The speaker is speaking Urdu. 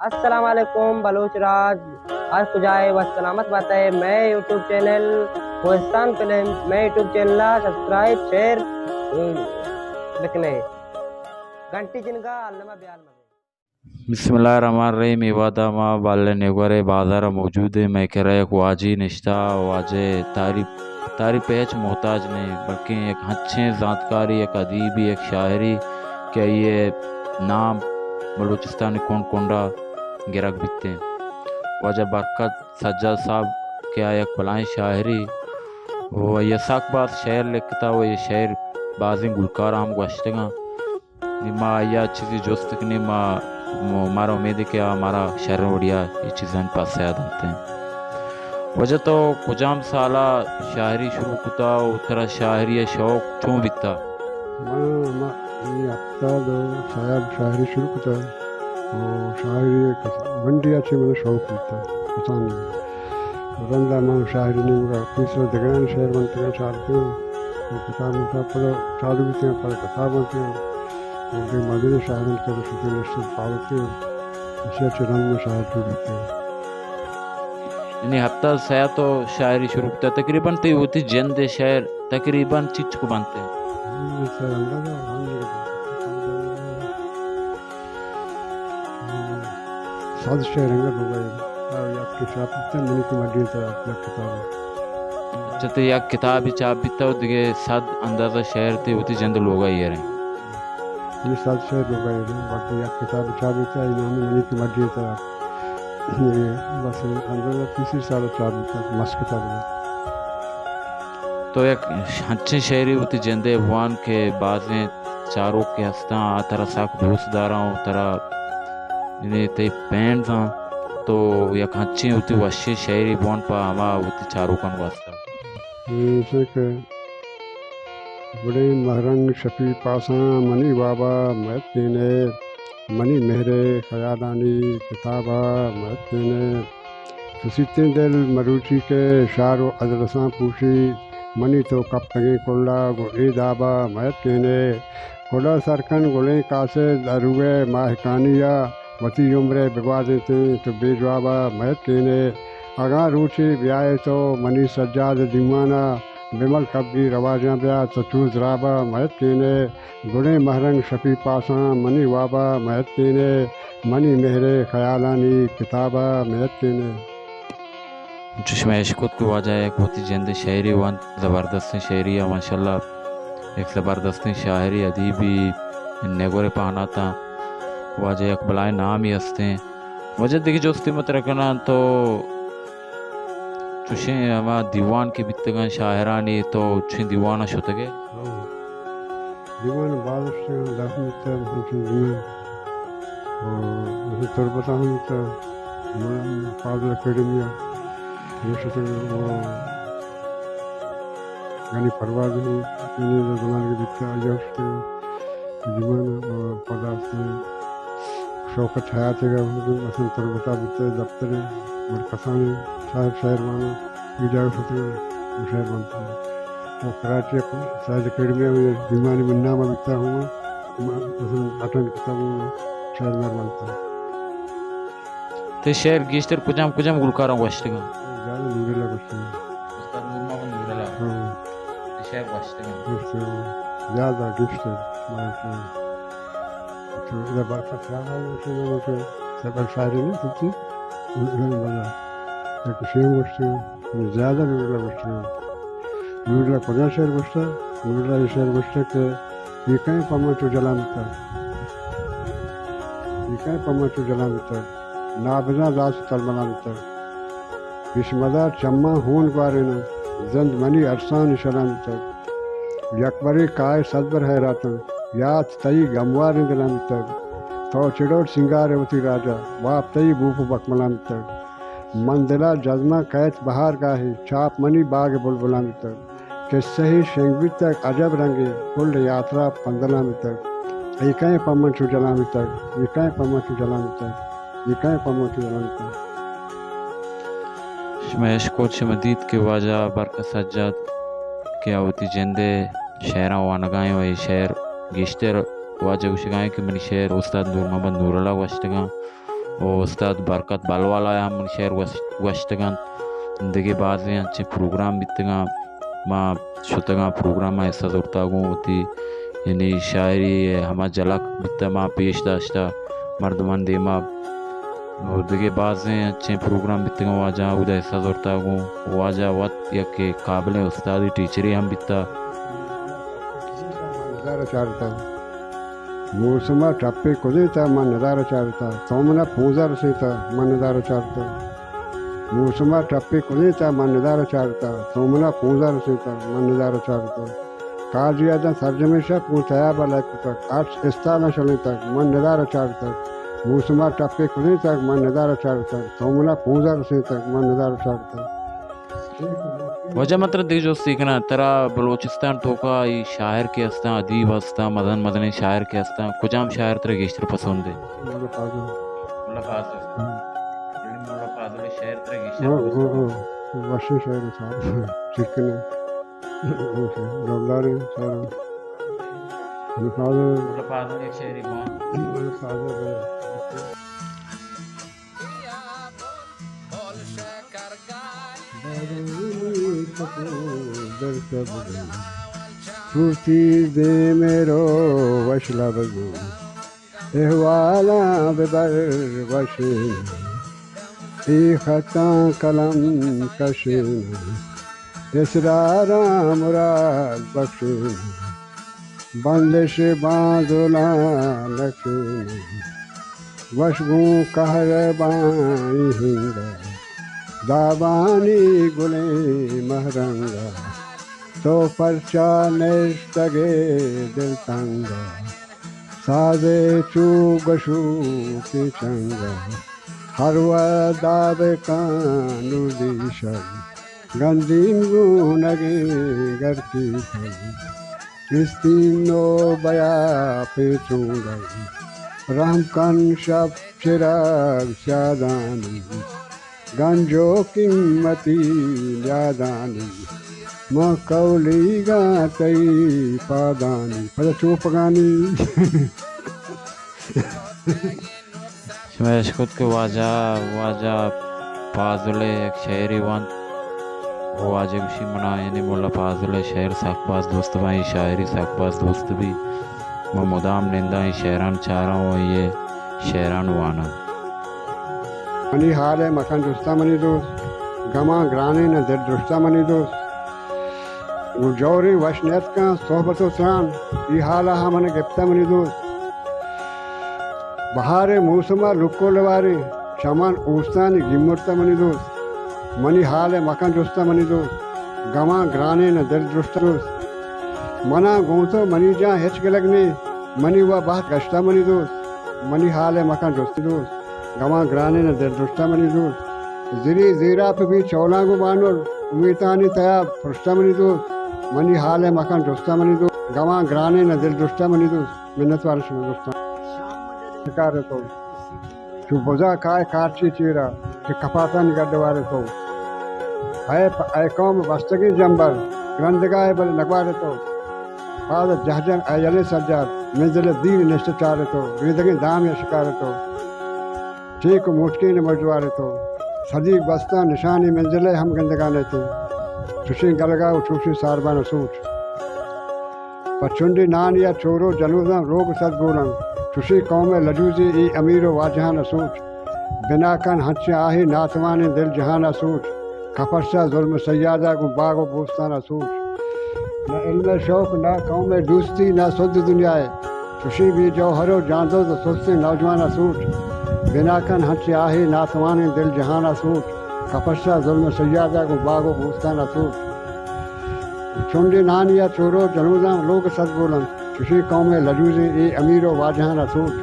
السلام علیکم بلوچ راج ہر کجائے و سلامت باتیں میں یوٹیوب چینل کوہستان فلم میں یوٹیوب چینل سبسکرائب شیئر لکھنے گھنٹی جن کا علامہ بیال مزے بسم اللہ الرحمن الرحیم ایوادا ما بالے نیگورے بازار موجود ہے میں کہہ رہا ایک واجی نشتہ واجے تعریف پیچ محتاج نہیں بلکہ ایک ہچھیں ذاتکاری ایک ادیبی ایک شاعری کہ یہ نام بلوچستانی کون کونڈا گرک بیتے ہیں واجہ برکت سجاد صاحب کیا ایک بلائیں شاعری وہ یہ ساک بات شعر لکھتا وہ یہ شعر بازیں گلکار ہم گوشتگاں ما یا چیزی جوست کنی ہمارا امید ہے کہ ہمارا شہر وڑیا یہ چیزیں پاس یاد ہوتے ہیں وجہ تو کجام سالہ شاعری شروع کتا اترا شاعری شوق چون بیتا یہ ہفتہ دو شاعری شروع کتا شاعری ونڈی اچھی میں شوق بیتا پسند رندا میں شاعری نہیں ہوگا تیسرا دگران شہر بنتے ہیں چالتے ہیں کتاب میں پڑھو چالو بیتے ہیں پڑھ کتاب بنتے ہیں اور کہ مدر شاعرن کے رشتے نشتے پاوتے ہیں اسی اچھے رنگ میں شاعر جو بیتے ہیں یعنی ہفتہ سیا تو شاعری شروع کتا تقریباً تی ہوتی جند شعر تقریباً چچ کو بنتے ہیں اس سے اندازہ ساد شعر انگر ہو گئے یاد کے شاپ بیتے ہیں منی کی مڈی تا اپنا کتاب جتے یک کتاب چاپ بیتا ہو دیگے صد اندازہ شعر تی ہوتی جند لوگا ہی رہیں یہ سات شعر ہو گئے ہیں باقی یک کتاب چاپ بیتا ہے انہوں نے منی کی مڈی تا بس اندازہ تیسری سال چاپ بیتا ہے مس کتاب ہے تو ایک ہنچیں شعری ہوتی جندے وان کے بازیں چاروں کے ہستاں آترا ساک بھوس داراں ترا یعنی تی پینڈ ہاں تو یک ہنچیں ہوتی وشی شعری بون پا ہما ہوتی چاروں کن واسطہ اسے کہ بڑے مہرنگ شفی پاساں منی بابا مہت پینے منی مہرے خیالانی کتابہ مہت پینے سسیتے دل مروچی کے شار و ادرساں پوشی منی تو کپ تگیں کلا گو اے دابا مہت پینے کلا سرکن گلیں کاسے دروے ماہکانیہ وتی عمرے بگوازیں تھیں تو بے جوابہ مہت پینے اگاں روچی بیائے تو منی سجاد دیوانہ بمل کبھی رواجاں بیا تو چوز رابا مہت پینے گلیں مہرنگ شفی پاساں منی وابا مہت پینے منی مہرے خیالانی کتابہ مہت پینے چشمہ عشقت کو واجہ ایک ہوتی جند شعری وان زبردست شعری ہے ماشاءاللہ ایک زبردست شاعری ادیبی نیگورے پانا تھا واجہ ایک بلائے نام ہی ہستے ہیں وجہ دیکھی جو استی مت رکھنا تو چوشیں ہما دیوان کے بیتگان شاعرانی تو چوشیں دیوانہ شتگے دیوان بازش سے داخل ہوتا ہے ہمچن دیوان اور تربتہ ہم تو فاضل اکیڈمیا یہ یعنی پرواز ہوں انہیں زمان کے بیتا آجاؤش کے دیوان اور پرداست میں شوقت حیات ہے مثلا تربتہ بیتا دفتر مرکسان شاعر مانا یہ جائے ہوتے ہیں شاعر بنتا ہے اور کراچی سائز اکیڈمیا میں دیوانی منامہ بیتا ہوا مثلا اٹھن کتابوں شاعر مار بنتا ہے تے شعر گیشتر کجام گلکاروں گوشتگاں زیادہ نورے لگوشتے ہیں استاد نور محمد نورلا شعر گوشتگاں زیادہ گفٹ ہے تو ادھر برکت خیال ہوتے ہیں کہ سبر شاعری نہیں سکتی بنا ایک شعر گوشتے ہیں زیادہ نورلا گوشتے ہیں نورلا کجا شعر گوشتا نورلا یہ شعر گوشتا کہ یہ کہیں پما چو جلانتا یہ کہیں پما چو جلانتا نابزاں ذات تلملانتا بشمدار چمہ ہون گوارینا زند منی ارسان شلانتا یکبری کائے صدبر حیراتاں یاد تئی گموار دلانتا تو چڑوٹ سنگار وتی راجا باپ تئی بوپ بکملانتا مندلا جزمہ قیت بہار گاہی چاپ منی باغ بلبلان تک قصہ ہی شنگوی تک عجب رنگے کل یاترا پندلان تک ایکائیں پمن چو جلان تک ایکائیں پمن چو جلان تک ایکائیں پمن چو جلان تک شمع عشقوت شمدید کے واجہ برکت سجاد کیا ہوتی جندے شعراں وانگائیں و یہ شعر گیشتر واجہ گوشگائیں کہ منی شعر استاد نور محمد نورلا گوشتگاں و استاد برکت بالوالا هم شعر گوشتگان دیگه بعضی انچه پروگرام بیتگان ما شتگان پروگرام حصہ دورتا گوں ہوتی یعنی شاعری ہما جلک بیتا ما پیش داشتا مردمان دیما اور دیگه بعضی انچه پروگرام بیتگان واجہ اودا حصہ دورتا گوں واجہ وقت یک قابل استادی ٹیچری ہم بیتا نظارہ چارتا موسما ٹپے کدیتا من نظارہ چارتا سومنا پوزا رسیتا من نظارہ چارتا موسما ٹپے کدیتا من نظارہ چارتا سومنا پوزا رسیتا من نظارہ چارتا کاجیادا سرجمیشا پوتایا بلاکتا آٹھ استانا شلیتا من نظارہ چارتا موسما ٹپے کدیتا من نظارہ چارتا سومنا پوزا رسیتا من نظارہ چارتا وجہ مطلب دیکھ جو سیکھنا ترا بلوچستان ٹوکا ای شاعر کے ہستا ادیب ہستا مدن مدنی شاعر کے ہستا کجام شاعر ترا گیشتر پسند ہے مولا فاضل شاعر ترا گیشتر وشی شاعر صاحب چکنے رولاری سارا مولا فاضل ایک شاعری صوفی دے میرو وشلا بگو احوالا ببر وشین ای خطا کلم کشین اسرارا مراد بخشین بندش بازولا نکین وشگو کہر بائیں ہنگا دابانی گلے مہرنگا تو پرچا نشتگے دل تنگا سازے چو گشو کی چنگا ہر وداب کانو دیشا گندین گونگی گر کی پھل استینو بیا پیچونگا رحم کن شب چراغ شادانی گنجو قیمتی یادانی مکولی گاتی پادانی پتہ چوپ گانی شمیش خود کے واجہ فاضل ایک شاعری وان واجہ گوشی منا یعنی مولا فاضل شعر ساکباز دوست بھائی شاعری ساکباز دوست بھی میں مدام نندہ ہی شعران چاہ رہا ہوں یہ شعران وانا منی حال ہے مکان درستہ منی دوست گما گرانے نہ دل درستہ منی دوست وہ جوری وشنیت کا صحبت و سران یہ حالہ ہمیں گپتا منی دوست بہار موسمہ لکو لوارے شمان اوستان گمرتا منی دوست منی حال ہے مکان درستہ منی دوست گما گرانے نہ دل درستہ دوست منا گونتو منی جاں ہچ کے لگنے منی وہ بہت گشتہ منی دوست منی حال ہے مکان درستہ دوست گما گرانے نہ دل درستہ منی دوست زری زیرا پہ بھی چولا گو بانور امیتانی تیا پرستہ منی دوست منی حال ہے مکان درستہ منی دوست گما گرانے نہ دل درستہ منی دوست منت وارش میں دوستان شکار تو چو بزا کائے کارچی چیرا کہ کپاتا نگرد وارے تو اے قوم بستگی جنبر گرندگاہ بل نگوارے تو فاضل جہجن اے یلی سجاد منزل دین نشت چارے تو ریدگی دام یا شکارے تو ٹھیک موٹکین مجوارے تو صدیق بستہ نشانی منزلے ہم گندگانے تھے چوشی گلگا و چوشی ساربان سوچ پچھنڈی نان یا چورو جنوزم روگ صد گولم چوشی قوم لجوزی ای امیر و واجہان سوچ بنا کن ہنچ آہی ناتوان دل جہانا سوچ کپرسا ظلم سیادہ کو باغ و بوستانہ سوچ نہ علم شوق نہ قوم دوستی نہ سد دنیا ہے چوشی بھی جوہر و جاندو تو سستی نوجوانہ سوچ بنا کن ہنچ آہی ناتوان دل جہانا سوچ کپرسا ظلم سیادہ کو باغ و بوستانہ سوچ چونڈی نان یا چورو جنوزم لوگ صد بولن چوشی قوم لجوزی ای امیر و واجہانہ سوچ